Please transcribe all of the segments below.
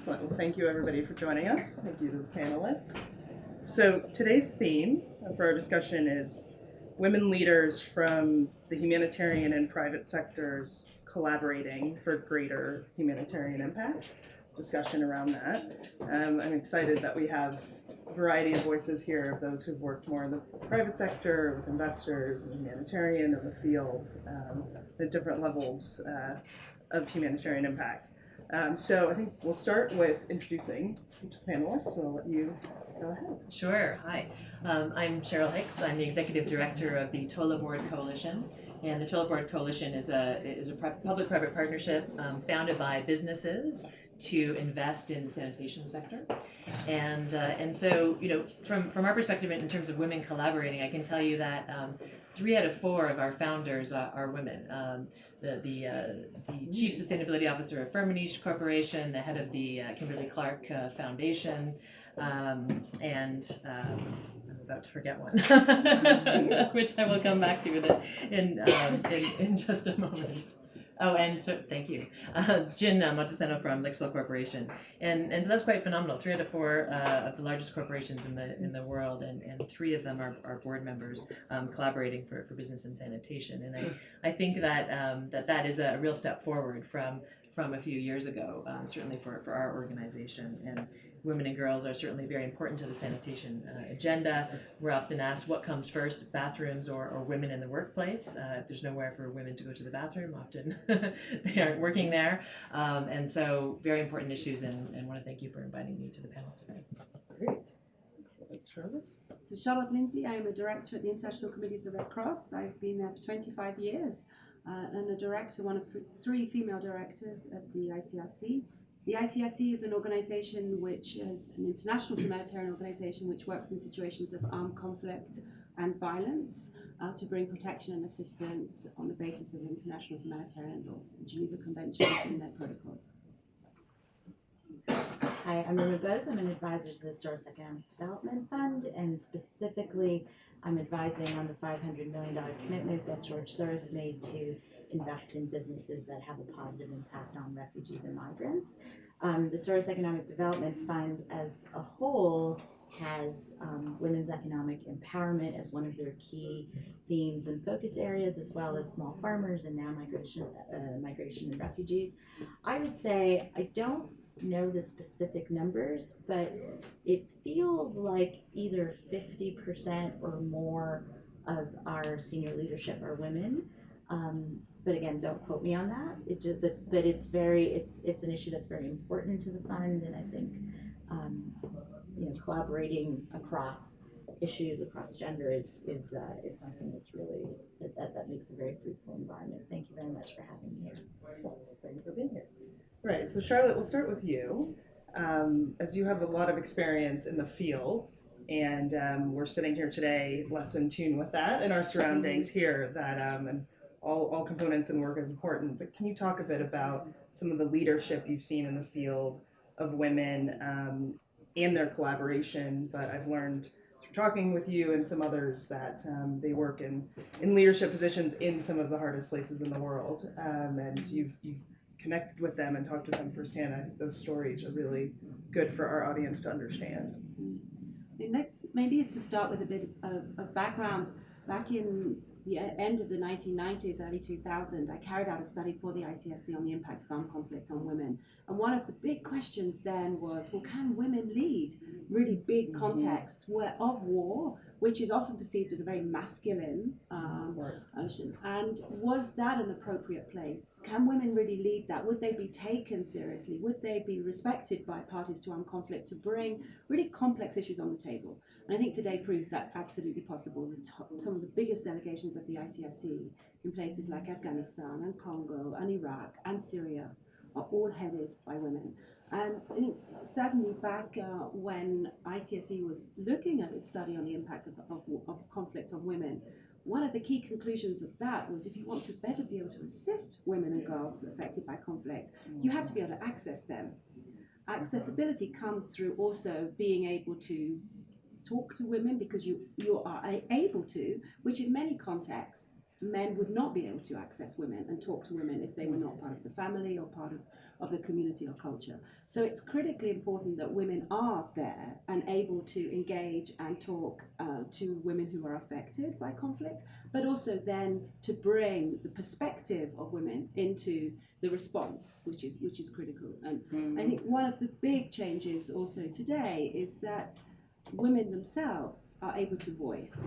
Excellent. Well, thank you everybody for joining us. Thank you to the panelists. So today's theme for our discussion is women leaders from the humanitarian and private sectors collaborating for greater humanitarian impact. Discussion around that. I'm excited that we have a variety of voices here of those who've worked more in the private sector, with investors, and humanitarian in the field, at different levels of humanitarian impact. So I think we'll start with introducing each of the panelists, so I'll let you go ahead. Sure. Hi. I'm Cheryl Hicks. I'm the Executive Director of the Tola Board Coalition. And the Tola Board Coalition is a public-private partnership founded by businesses to invest in the sanitation sector. And so, from our perspective in terms of women collaborating, I can tell you that 3 out of 4 of our founders are women. The Chief Sustainability Officer of Firmenich Corporation, the head of the Kimberly Clark Foundation, and I'm about to forget one, which I will come back to in just a moment. Oh, and so thank you, Jen Montesano from Lixil Corporation, and so that's quite phenomenal. 3 out of 4 of the largest corporations in the world, and 3 of them are board members collaborating for business and sanitation. And I think that is a real step forward from a few years ago, certainly for our organization. And women and girls are certainly very important to the sanitation agenda. We're often asked what comes first, bathrooms or women in the workplace. If there's nowhere for women to go to the bathroom, often they aren't working there. And so very important issues, and want to thank you for inviting me to the panel today. Great. Excellent. Charlotte? So Charlotte Lindsay, I am a director at the International Committee of the Red Cross. I've been there for 25 years and a director, one of 3 female directors at the ICRC. The ICRC is an organization which is an international humanitarian organization which works in situations of armed conflict and violence to bring protection and assistance on the basis of international humanitarian law, Geneva Conventions and their protocols. Hi, I'm Irma Bose. I'm an advisor to the Soros Economic Development Fund, and specifically I'm advising on the $500 million commitment that George Soros made to invest in businesses that have a positive impact on refugees and migrants. The Soros Economic Development Fund as a whole has women's economic empowerment as one of their key themes and focus areas, as well as small farmers and now migration and refugees. I would say I don't know the specific numbers, but it feels like either 50% or more of our senior leadership are women. But again, don't quote me on that. But it's an issue that's very important to the fund, and I think collaborating across issues, across gender is something that's really that makes a very fruitful environment. Thank you very much for having me here. Thank you for being here. Right. So Charlotte, we'll start with you, as you have a lot of experience in the field. And we're sitting here today less in tune with that in our surroundings here, that and all components and work is important. But can you talk a bit about some of the leadership you've seen in the field of women and their collaboration? But I've learned through talking with you and some others that they work in leadership positions in some of the hardest places in the world. And you've connected with them and talked with them firsthand. I think those stories are really good for our audience to understand. Maybe to start with a bit of background. Back in the end of the 1990s, early 2000, I carried out a study for the ICRC on the impact of armed conflict on women. And one of the big questions then was, well, can women lead really big contexts of war, which is often perceived as a very masculine ocean? And was that an appropriate place? Can women really lead that? Would they be taken seriously? Would they be respected by parties to armed conflict to bring really complex issues on the table? And I think today proves that's absolutely possible. Some of the biggest delegations of the ICRC in places like Afghanistan and Congo and Iraq and Syria are all headed by women. And I think certainly back when ICRC was looking at its study on the impact of conflict on women, one of the key conclusions of that was if you want to better be able to assist women and girls affected by conflict, you have to be able to access them. Accessibility comes through also being able to talk to women, because you are able to, which in many contexts men would not be able to access women and talk to women if they were not part of the family or part of the community or culture. So it's critically important that women are there and able to engage and talk to women who are affected by conflict, but also then to bring the perspective of women into the response, which is critical. And I think one of the big changes also today is that women themselves are able to voice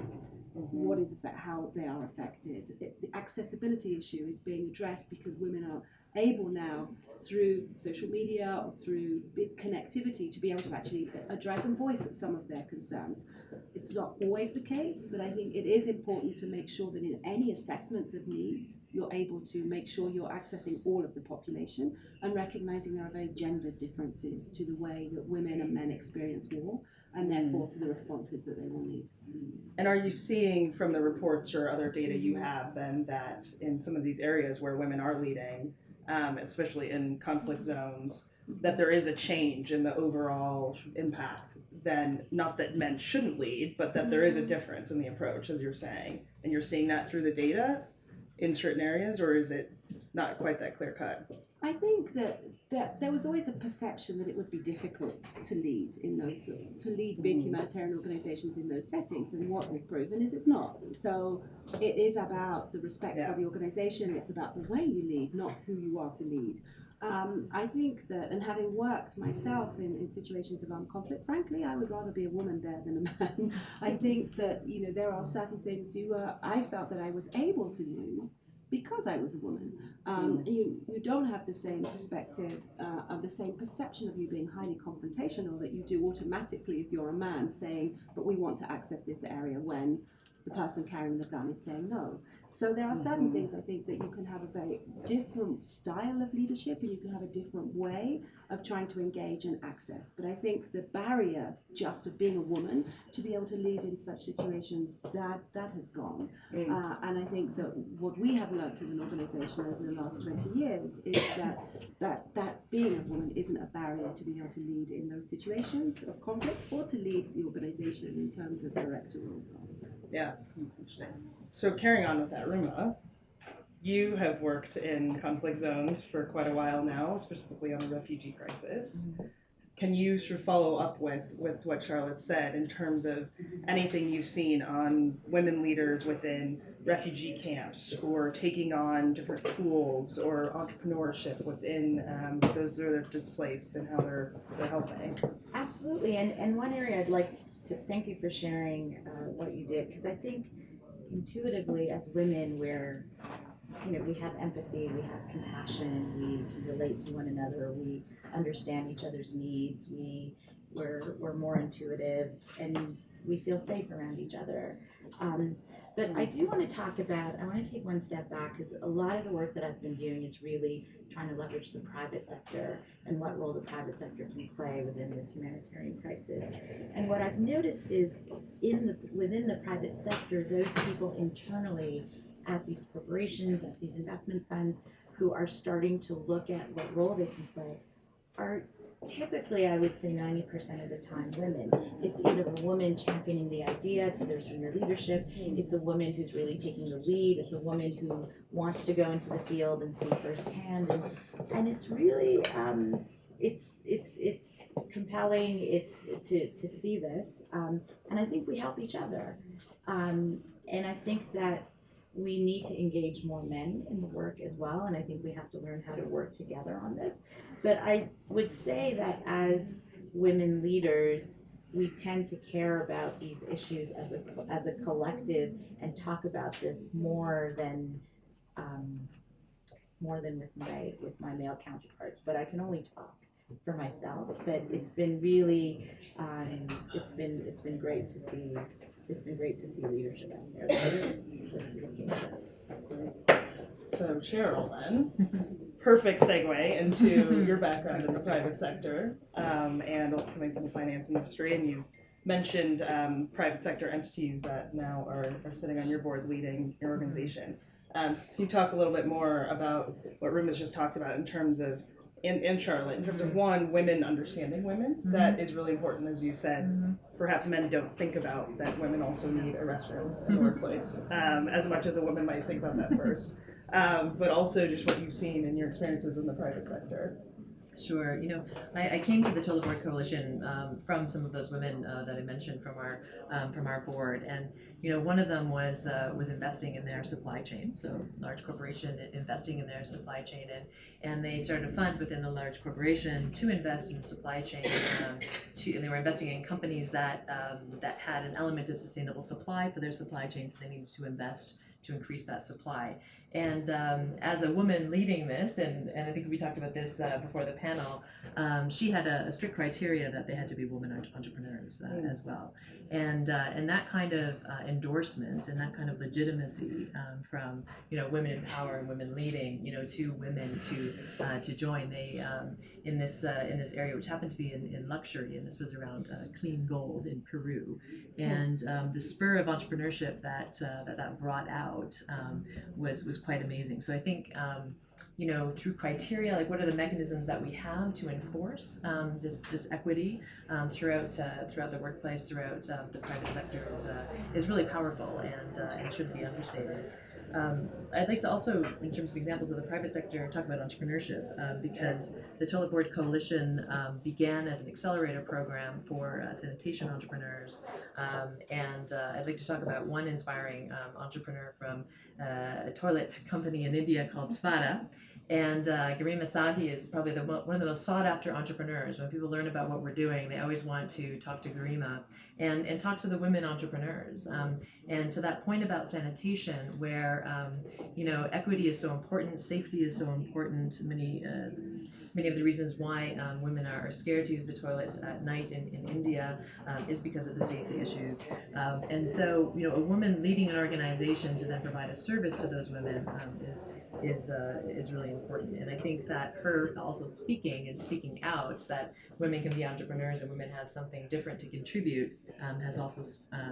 what is how they are affected. The accessibility issue is being addressed because women are able now, through social media or through connectivity, to be able to actually address and voice some of their concerns. It's not always the case, but I think it is important to make sure that in any assessments of needs, you're able to make sure you're accessing all of the population and recognizing there are very gendered differences to the way that women and men experience war, and therefore to the responses that they will need. And are you seeing from the reports or other data you have then that in some of these areas where women are leading, especially in conflict zones, that there is a change in the overall impact? Then not that men shouldn't lead, but that there is a difference in the approach, as you're saying, and you're seeing that through the data in certain areas, or is it not quite that clear cut? I think that there was always a perception that it would be difficult to lead big humanitarian organizations in those settings, and what we've proven is it's not. So it is about the respect for the organization, it's about the way you lead, not who you are to lead. I think that, and having worked myself in situations of armed conflict, frankly, I would rather be a woman there than a man. I think that, there are certain things I felt that I was able to do because I was a woman. You don't have the same perspective and the same perception of you being highly confrontational that you do automatically if you're a man saying, but we want to access this area, when the person carrying the gun is saying no. So there are certain things I think that you can have a very different style of leadership, and you can have a different way of trying to engage and access. But I think the barrier just of being a woman to be able to lead in such situations, that has gone. And I think that what we have learned as an organization over the last 20 years is that being a woman isn't a barrier to being able to lead in those situations of conflict, or to lead the organization in terms of director roles. Yeah, interesting. So carrying on with that, Ruma, you have worked in conflict zones for quite a while now, specifically on the refugee crisis. Can you sort of follow up with what Charlotte said in terms of anything you've seen on women leaders within refugee camps, or taking on different tools, or entrepreneurship within those that are displaced, and how they're helping? Absolutely, and one area I'd like to thank you for sharing what you did, because I think intuitively as women we have empathy, we have compassion, we can relate to one another, we understand each other's needs, we're more intuitive, and we feel safe around each other. But I do want to I want to take one step back, because a lot of the work that I've been doing is really trying to leverage the private sector and what role the private sector can play within this humanitarian crisis. And what I've noticed is within the private sector, those people internally at these corporations, at these investment funds, who are starting to look at what role they can play, are typically, I would say 90% of the time, women. It's either a woman championing the idea to their senior leadership, it's a woman who's really taking the lead, it's a woman who wants to go into the field and see firsthand, and it's really it's compelling. It's to see this, and I think we help each other, and I think that we need to engage more men in the work as well, and I think we have to learn how to work together on this. But I would say that as women leaders, we tend to care about these issues as a collective, and talk about this more than with my male counterparts. But I can only talk for myself. But it's been really it's been great to see. It's been great to see leadership out there that's looking at this. So Cheryl, then, perfect segue into your background in the private sector, and also coming from the finance industry. And you've mentioned private sector entities that now are sitting on your board leading your organization. So can you talk a little bit more about what Ruma's just talked about in terms of, in Charlotte, in terms of women understanding women? That is really important, as you said. Perhaps men don't think about that women also need a restroom in the workplace, as much as a woman might think about that first. But also just what you've seen in your experiences in the private sector. Sure. I came to the Total Board Coalition from some of those women that I mentioned from our board, and one of them was investing in their supply chain. So large corporation investing in their supply chain, and they started a fund within the large corporation to invest in the supply chain. And they were investing in companies that had an element of sustainable supply for their supply chain, so they needed to invest to increase that supply. And as a woman leading this, and I think we talked about this before the panel, she had a strict criteria that they had to be women entrepreneurs as well. And that kind of endorsement and that kind of legitimacy from women in power and women leading to women to join. They in this area, which happened to be in luxury, and this was around clean gold in Peru, and the spur of entrepreneurship that brought out was quite amazing. So I think through criteria, like what are the mechanisms that we have to enforce this equity throughout the workplace, throughout the private sector is really powerful and shouldn't be understated. I'd like to also, in terms of examples of the private sector, talk about entrepreneurship because the Toilet Board Coalition began as an accelerator program for sanitation entrepreneurs, and I'd like to talk about one inspiring entrepreneur from a toilet company in India called Svara. And Garima Sahi is probably one of the most sought after entrepreneurs. When people learn about what we're doing, they always want to talk to Garima and talk to the women entrepreneurs. And to that point about sanitation, where equity is so important, safety is so important. Many of the reasons why women are scared to use the toilet at night in India is because of the safety issues. And so, a woman leading an organization to then provide a service to those women is really important. And I think that her also speaking out that women can be entrepreneurs and women have something different to contribute has also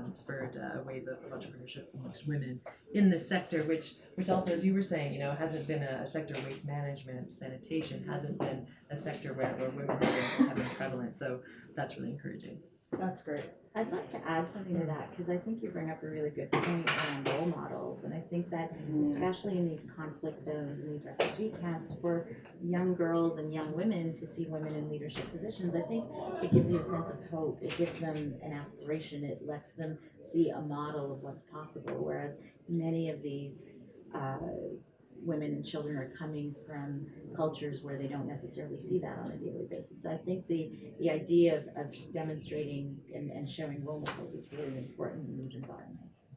spurred a wave of entrepreneurship amongst women in this sector, which also, as you were saying, hasn't been a sector. Waste management, sanitation hasn't been a sector where women have been prevalent. So that's really encouraging. That's great. I'd like to add something to that because I think you bring up a really good point around role models, and I think that especially in these conflict zones and these refugee camps, for young girls and young women to see women in leadership positions, I think it gives you a sense of hope. It gives them an aspiration. It lets them see a model of what's possible. Whereas many of these women and children are coming from cultures where they don't necessarily see that on a daily basis. So I think the idea of demonstrating and showing role models is really important in these environments.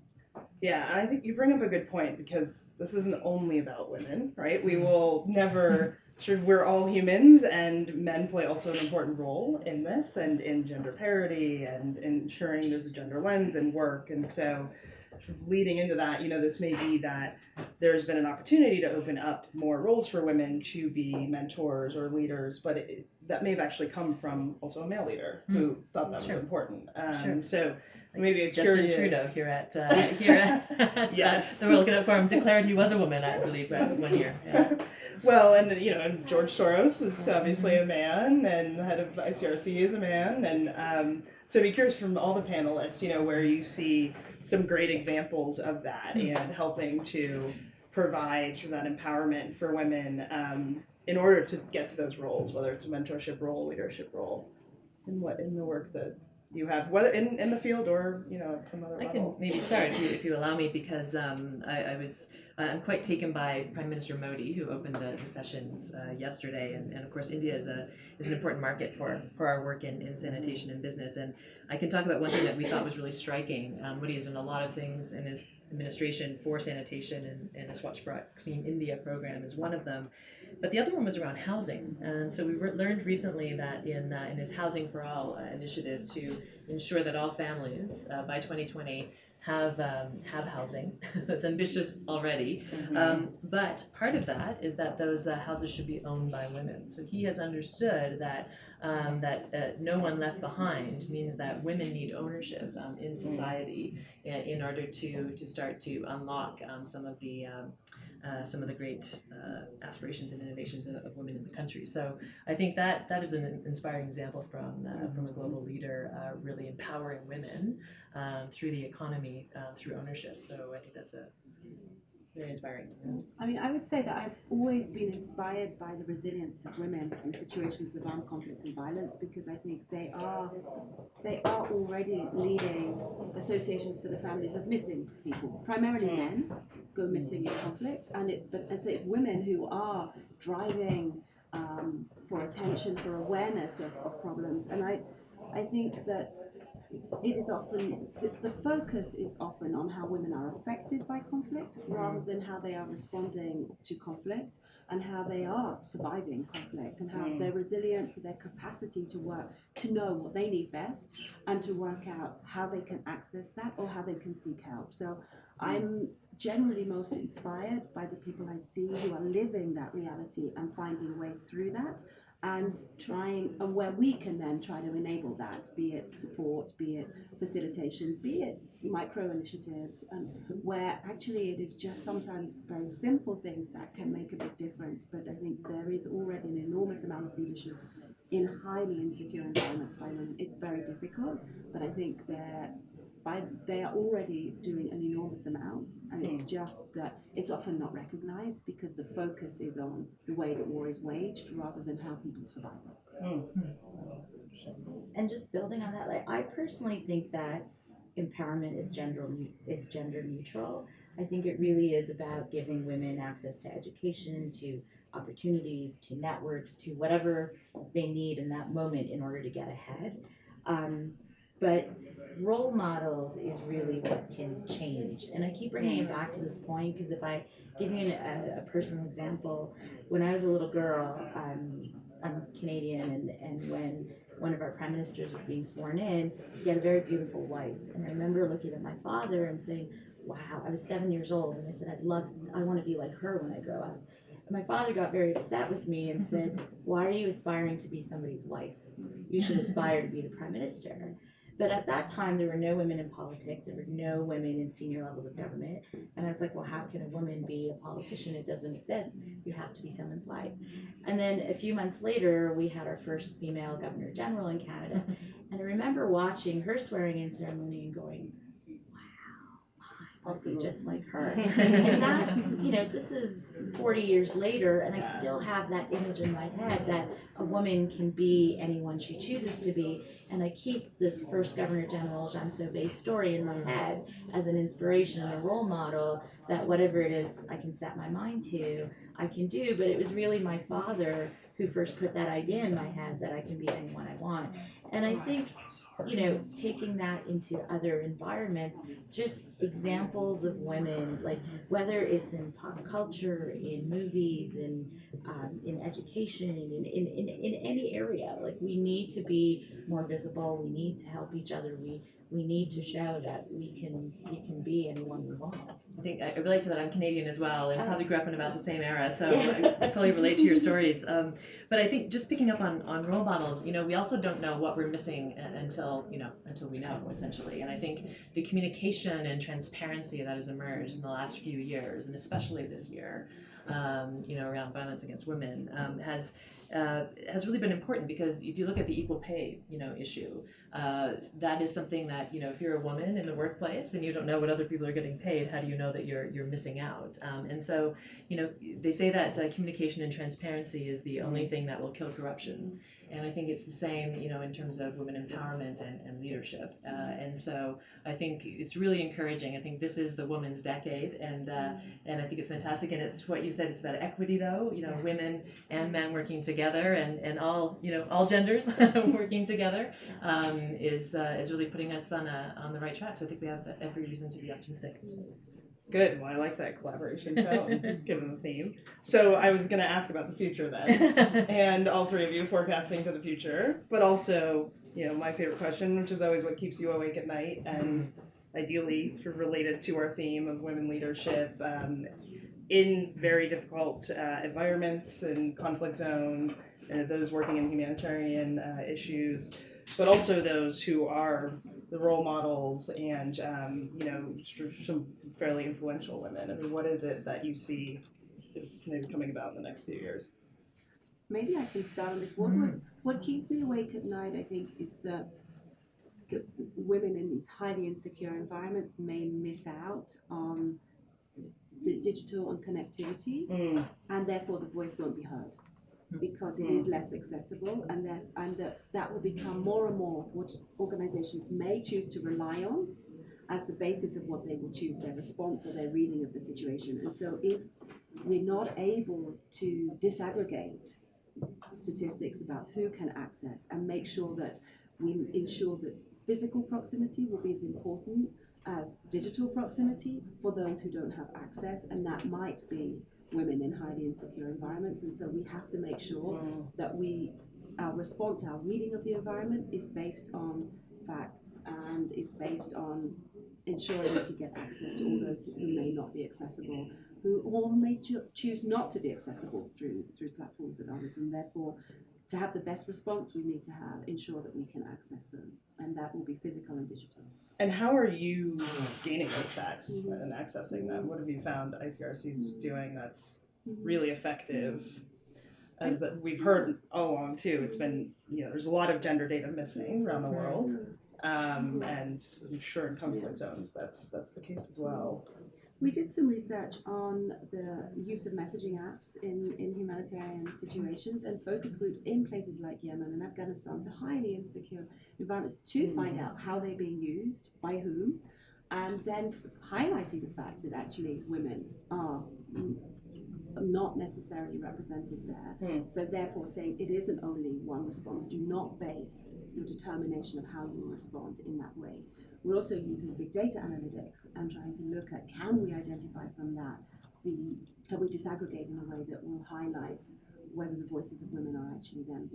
Yeah, I think you bring up a good point because this isn't only about women, right? We will never we're all humans, and men play also an important role in this and in gender parity and ensuring there's a gender lens in work. And so leading into that, this may be that there's been an opportunity to open up more roles for women to be mentors or leaders, but that may have actually come from also a male leader who thought that was important. So maybe a Justin curious... Trudeau here at yes, the World Cup Forum declared he was a woman, I believe, 1 year. Yeah. Well, and George Soros is obviously a man, and the head of ICRC is a man, and so I'd be curious from all the panelists, where you see some great examples of that and helping to provide that empowerment for women in order to get to those roles, whether it's a mentorship role, leadership role, in the work that you have, whether in the field or at some other level. I can maybe start if you allow me, because I'm quite taken by Prime Minister Modi, who opened the sessions yesterday, and of course India is an important market for our work in sanitation and business. And I can talk about one thing that we thought was really striking. Modi has done a lot of things in his administration for sanitation, and the Swachh Bharat Clean India program is one of them. But the other one was around housing, and so we learned recently that in his Housing for All initiative to ensure that all families by 2020 have housing. So it's ambitious already, but part of that is that those houses should be owned by women. So he has understood that no one left behind means that women need ownership in society in order to start to unlock some of the great aspirations and innovations of women in the country. So I think that is an inspiring example from a global leader really empowering women through the economy, through ownership. So I think that's very inspiring. I mean, I would say that I've always been inspired by the resilience of women in situations of armed conflict and violence, because I think they are already leading associations for the families of missing people. Primarily men go missing in conflict, and it's women who are driving for attention, for awareness of problems. And I think that it is often, the focus is often on how women are affected by conflict rather than how they are responding to conflict and how they are surviving conflict, and how their resilience and their capacity to work, to know what they need best and to work out how they can access that or how they can seek help. So I'm generally most inspired by the people I see who are living that reality and finding ways through that, and where we can then try to enable that, be it support, be it facilitation, be it micro initiatives, where actually it is just sometimes very simple things that can make a big difference. But I think there is already an enormous amount of leadership in highly insecure environments by women. It's very difficult, but I think they are already doing an enormous amount, and it's just that it's often not recognized because the focus is on the way that war is waged rather than how people survive it. And just building on that, like I personally think that empowerment is gender neutral. I think it really is about giving women access to education, to opportunities, to networks, to whatever they need in that moment in order to get ahead. But role models is really what can change. And I keep bringing it back to this point because if I give you a personal example, when I was a little girl, I'm Canadian, and when one of our prime ministers was being sworn in, he had a very beautiful wife. And I remember looking at my father and saying, wow, I was 7 years old, and I said, I want to be like her when I grow up. And my father got very upset with me and said, why are you aspiring to be somebody's wife? You should aspire to be the prime minister. But at that time, there were no women in politics. There were no women in senior levels of government. And I was like, well, how can a woman be a politician? It doesn't exist. You have to be someone's wife. And then a few months later, we had our first female governor general in Canada. And I remember watching her swearing in ceremony and going, possibly just like her. And that, this is 40 years later, and I still have that image in my head that a woman can be anyone she chooses to be. And I keep this first Governor General, Jean Sauvé's story in my head as an inspiration and a role model that whatever it is I can set my mind to, I can do. But it was really my father who first put that idea in my head that I can be anyone I want. And I think taking that into other environments, just examples of women, like whether it's in pop culture, in movies, in education, in any area, like we need to be more visible. We need to help each other. We need to show that we can be anyone we want. I think I relate to that. I'm Canadian as well, and probably grew up in about the same era, so I fully relate to your stories. But I think just picking up on role models, we also don't know what we're missing until we know, essentially. And I think the communication and transparency that has emerged in the last few years, and especially this year, around violence against women, has really been important, because if you look at the equal pay, issue, that is something that, if you're a woman in the workplace and you don't know what other people are getting paid, how do you know that you're missing out? And so, they say that communication and transparency is the only thing that will kill corruption. And I think it's the same, in terms of women empowerment and leadership. And so I think it's really encouraging. I think this is the women's decade, and I think it's fantastic. And it's what you said, it's about equity, though, women and men working together, and all genders working together, is really putting us on the right track. So I think we have every reason to be optimistic. Good. Well, I like that collaboration tone, given the theme. So I was going to ask about the future then, and all three of you forecasting to the future, but also, my favorite question, which is always what keeps you awake at night, and ideally sort of related to our theme of women leadership in very difficult environments and conflict zones, and those working in humanitarian issues, but also those who are the role models and, sort of some fairly influential women. I mean, what is it that you see is maybe coming about in the next few years? Maybe I can start on this. What keeps me awake at night, I think, is that women in these highly insecure environments may miss out on digital and connectivity, and therefore the voice won't be heard because it is less accessible, and that will become more and more what organizations may choose to rely on as the basis of what they will choose their response or their reading of the situation. And so if we're not able to disaggregate statistics about who can access and make sure that we ensure that physical proximity will be as important as digital proximity for those who don't have access, and that might be women in highly insecure environments. And so we have to make sure that our response, our reading of the environment is based on facts and is based on ensuring we can get access to all those who may not be accessible, or may choose not to be accessible through platforms and others. And therefore, to have the best response, we need to ensure that we can access those, and that will be physical and digital. And how are you gaining those facts and accessing them? What have you found ICRC's doing that's really effective? As that we've heard all along too, it's been, there's a lot of gender data missing around the world, and I'm sure in comfort zones that's the case as well. We did some research on the use of messaging apps in humanitarian situations and focus groups in places like Yemen and Afghanistan, so highly insecure environments, to find out how they're being used, by whom, and then highlighting the fact that actually women are not necessarily represented there. So therefore saying it isn't only one response. Do not base your determination of how you respond in that way. We're also using big data analytics and trying to look at, can we identify from that, can we disaggregate in a way that will highlight whether the voices of women are actually then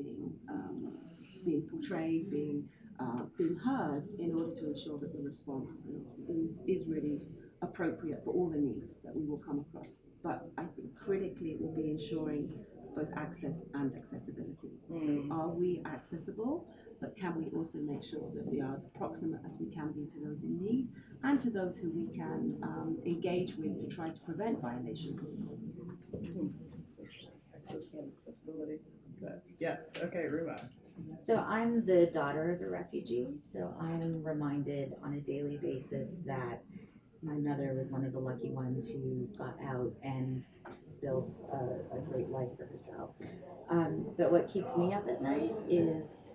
being portrayed, being heard, in order to ensure that the response is really appropriate for all the needs that we will come across. But I think critically it will be ensuring both access and accessibility. So are we accessible, but can we also make sure that we are as proximate as we can be to those in need and to those who we can engage with to try to prevent violations? Access and accessibility. Yes, okay, Ruma. So I'm the daughter of a refugee, so I'm reminded on a daily basis that my mother was one of the lucky ones who got out and built a great life for herself. But what keeps me up at night is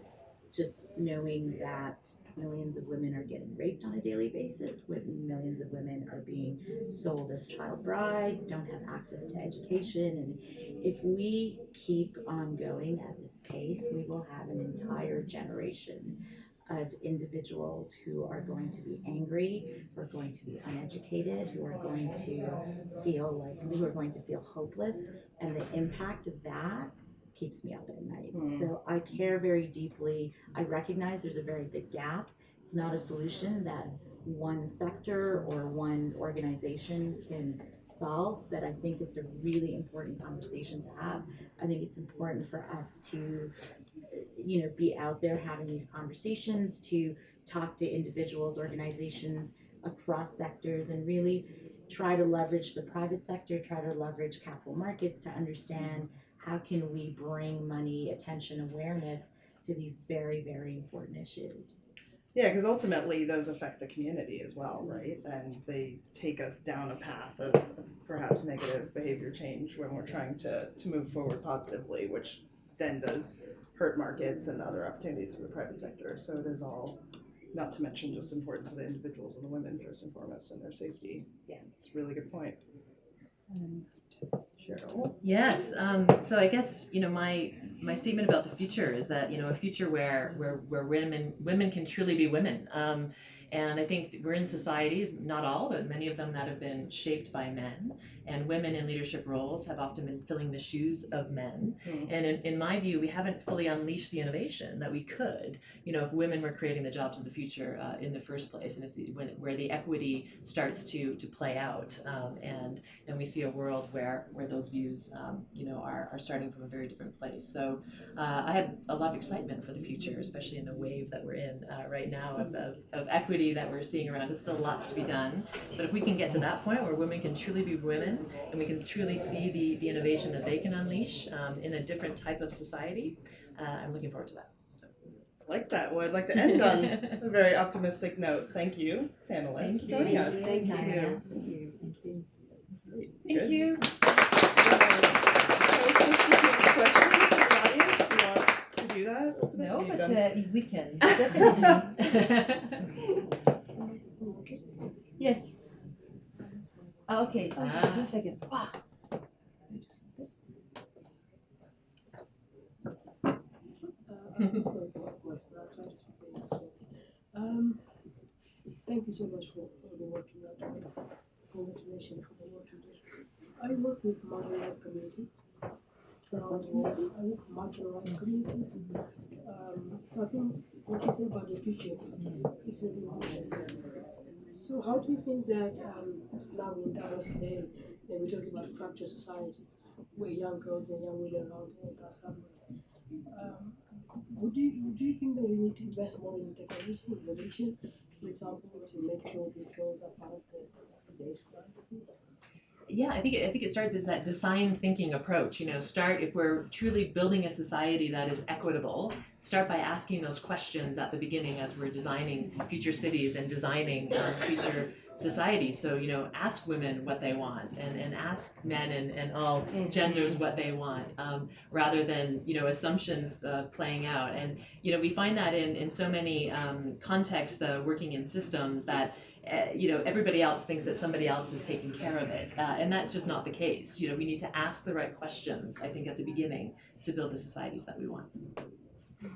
just knowing that millions of women are getting raped on a daily basis, millions of women are being sold as child brides, don't have access to education, and if we keep on going at this pace, we will have an entire generation of individuals who are going to be angry, who are going to be uneducated, who are going to feel hopeless, and the impact of that keeps me up at night. So I care very deeply. I recognize there's a very big gap. It's not a solution that one sector or one organization can solve, but I think it's a really important conversation to have. I think it's important for us to be out there having these conversations, to talk to individuals, organizations across sectors, and really try to leverage the private sector, try to leverage capital markets to understand how can we bring money, attention, awareness to these very, very important issues. Yeah, because ultimately those affect the community as well, right? And they take us down a path of perhaps negative behavior change when we're trying to move forward positively, which then does hurt markets and other opportunities for the private sector. So it is all, not to mention, just important for the individuals and the women first and foremost and their safety. Yeah, it's a really good point. Cheryl? Yes. So I guess my statement about the future is that a future where women can truly be women. And I think we're in societies, not all, but many of them that have been shaped by men. And women in leadership roles have often been filling the shoes of men. And in my view, we haven't fully unleashed the innovation that we could, if women were creating the jobs of the future in the first place, and where the equity starts to play out, and we see a world where those views, are starting from a very different place. So I have a lot of excitement for the future, especially in the wave that we're in right now of equity that we're seeing around. There's still lots to be done, but if we can get to that point where women can truly be women, and we can truly see the innovation that they can unleash in a different type of society, I'm looking forward to that. So. I like that. Well, I'd like to end on a very optimistic note. Thank you, panelists, for joining us. Thank you. Thank you. Great. Good. you. I was supposed to take questions from the audience. Do you want to do that, Elizabeth? No, Have you but done- we can, definitely. Yes. Okay, just a second. Thank you so much for all the work you are doing. Congratulations for the work you do. I work with marginalized communities around the world. I work with marginalized communities. So I think what you said about the future is really important. So how do you think that now in Davos today, we're talking about fractured societies where young girls and young women around the world are suffering? Would you think that we need to invest more in technology, innovation, for example, to make sure these girls are part of today's society? Yeah, I think it starts as that design thinking approach. Start if we're truly building a society that is equitable. Start by asking those questions at the beginning as we're designing future cities and designing future societies. So ask women what they want, and ask men and all genders what they want, rather than assumptions playing out. And we find that in so many contexts, working in systems that. Everybody else thinks that somebody else is taking care of it, and that's just not the case. We need to ask the right questions, I think, at the beginning to build the societies that we want.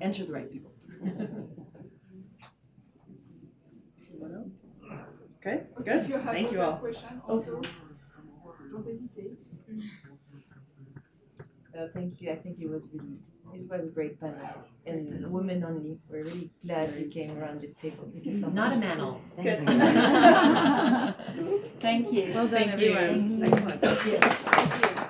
Enter the right people. Anyone else? Okay, good. Thank you all. Question also, don't hesitate. Thank you. I think it was a great panel, and women only. We're really glad you came around this table. Thank you so much. Not a manel. Good. Thank you. Well done, Thank you. everyone. Excellent. Thank you.